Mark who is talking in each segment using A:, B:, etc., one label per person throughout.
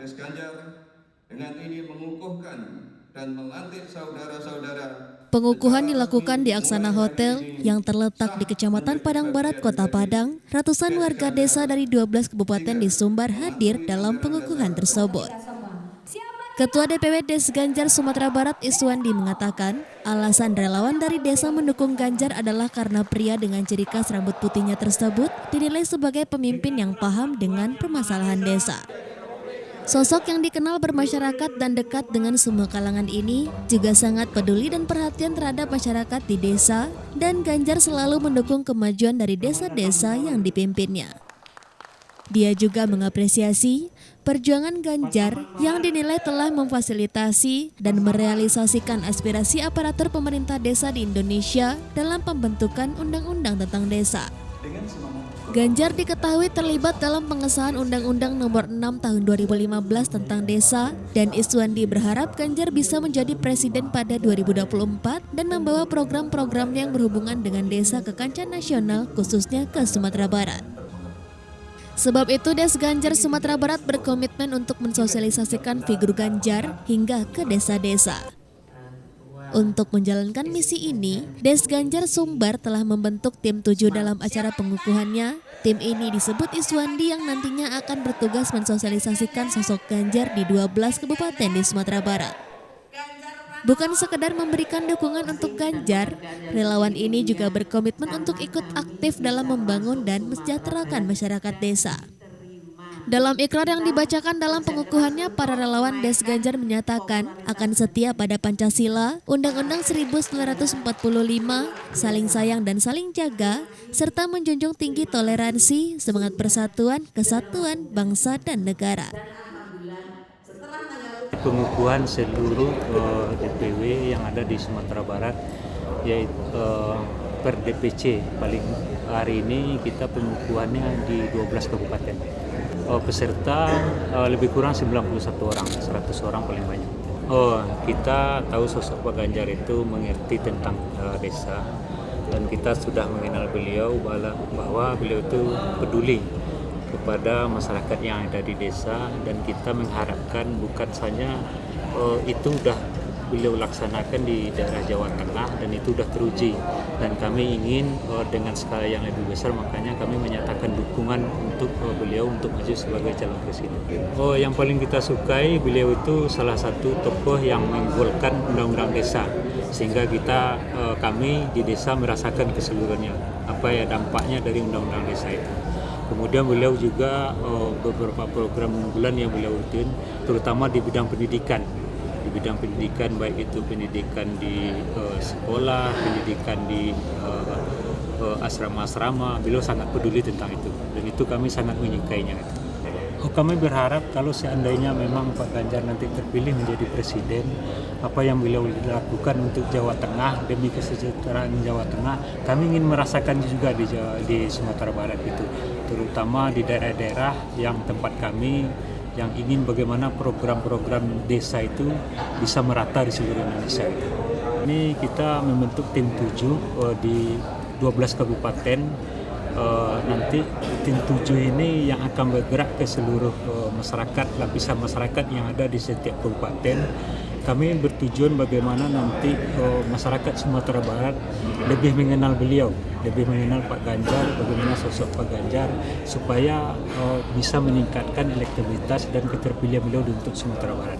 A: Des Ganjar dengan ini mengukuhkan dan melantik saudara-saudara.
B: Pengukuhan dilakukan di Aksana Hotel yang terletak di Kecamatan Padang Barat, Kota Padang. Ratusan warga desa dari 12 kabupaten di Sumbar hadir dalam pengukuhan tersebut. Ketua DPW Des Ganjar Sumatera Barat Iswandi mengatakan, alasan relawan dari desa mendukung Ganjar adalah karena pria dengan ciri khas rambut putihnya tersebut dinilai sebagai pemimpin yang paham dengan permasalahan desa. Sosok yang dikenal bermasyarakat dan dekat dengan semua kalangan ini juga sangat peduli dan perhatian terhadap masyarakat di desa, dan Ganjar selalu mendukung kemajuan dari desa-desa yang dipimpinnya. Dia juga mengapresiasi perjuangan Ganjar yang dinilai telah memfasilitasi dan merealisasikan aspirasi aparatur pemerintah desa di Indonesia dalam pembentukan undang-undang tentang desa. Ganjar diketahui terlibat dalam pengesahan Undang-Undang Nomor 6 Tahun 2015 tentang desa, dan Iswandi berharap Ganjar bisa menjadi presiden pada 2024 dan membawa program-program yang berhubungan dengan desa ke kancah nasional, khususnya ke Sumatera Barat. Sebab itu Des Ganjar Sumatera Barat berkomitmen untuk mensosialisasikan figur Ganjar hingga ke desa-desa. Untuk menjalankan misi ini, Des Ganjar Sumbar telah membentuk tim 7 dalam acara pengukuhannya. Tim ini disebut Iswandi yang nantinya akan bertugas mensosialisasikan sosok Ganjar di 12 kabupaten di Sumatera Barat. Bukan sekedar memberikan dukungan untuk Ganjar, relawan ini juga berkomitmen untuk ikut aktif dalam membangun dan mensejahterakan masyarakat desa. Dalam ikrar yang dibacakan dalam pengukuhannya, para relawan Des Ganjar menyatakan akan setia pada Pancasila, Undang-Undang 1945, saling sayang dan saling jaga, serta menjunjung tinggi toleransi, semangat persatuan, kesatuan, bangsa dan negara.
C: Pengukuhan seluruh DPW yang ada di Sumatera Barat, yaitu per DPC, paling hari ini kita pengukuhannya di 12 kabupaten. Peserta lebih kurang 91 orang, 100 orang paling banyak. Kita tahu sosok Pak Ganjar itu mengerti tentang desa, dan kita sudah mengenal beliau bahwa beliau itu peduli kepada masyarakat yang ada di desa, dan kita mengharapkan bukan saja itu sudah beliau laksanakan di daerah Jawa Tengah dan itu sudah teruji, dan kami ingin dengan skala yang lebih besar, makanya kami menyatakan dukungan untuk beliau untuk maju sebagai calon presiden. Yang paling kita sukai, beliau itu salah satu tokoh yang menggolkan undang-undang desa, sehingga kami di desa merasakan keseluruhannya apa ya dampaknya dari undang-undang desa itu. Kemudian beliau juga beberapa program unggulan yang beliau rutin, terutama di bidang pendidikan. Di bidang pendidikan, baik itu pendidikan di sekolah, pendidikan di asrama-asrama, beliau sangat peduli tentang itu, dan itu kami sangat menyukainya. Kami berharap kalau seandainya memang Pak Ganjar nanti terpilih menjadi presiden, apa yang beliau lakukan untuk Jawa Tengah demi kesejahteraan Jawa Tengah, kami ingin merasakan juga di Sumatera Barat itu, terutama di daerah-daerah yang tempat kami, yang ingin bagaimana program-program desa itu bisa merata di seluruh Indonesia. Ini kita membentuk tim 7 di 12 kabupaten. Nanti tim 7 ini yang akan bergerak ke seluruh masyarakat, lapisan masyarakat yang ada di setiap kabupaten. Kami bertujuan bagaimana nanti masyarakat Sumatera Barat lebih mengenal beliau, lebih mengenal Pak Ganjar, bagaimana sosok Pak Ganjar, supaya bisa meningkatkan elektabilitas dan keterpilihan beliau untuk Sumatera Barat.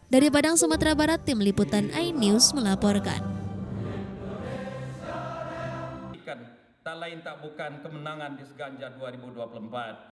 B: Dari Padang, Sumatera Barat, Tim Liputan iNews melaporkan.
D: Tak lain tak bukan kemenangan Des Ganjar 2024.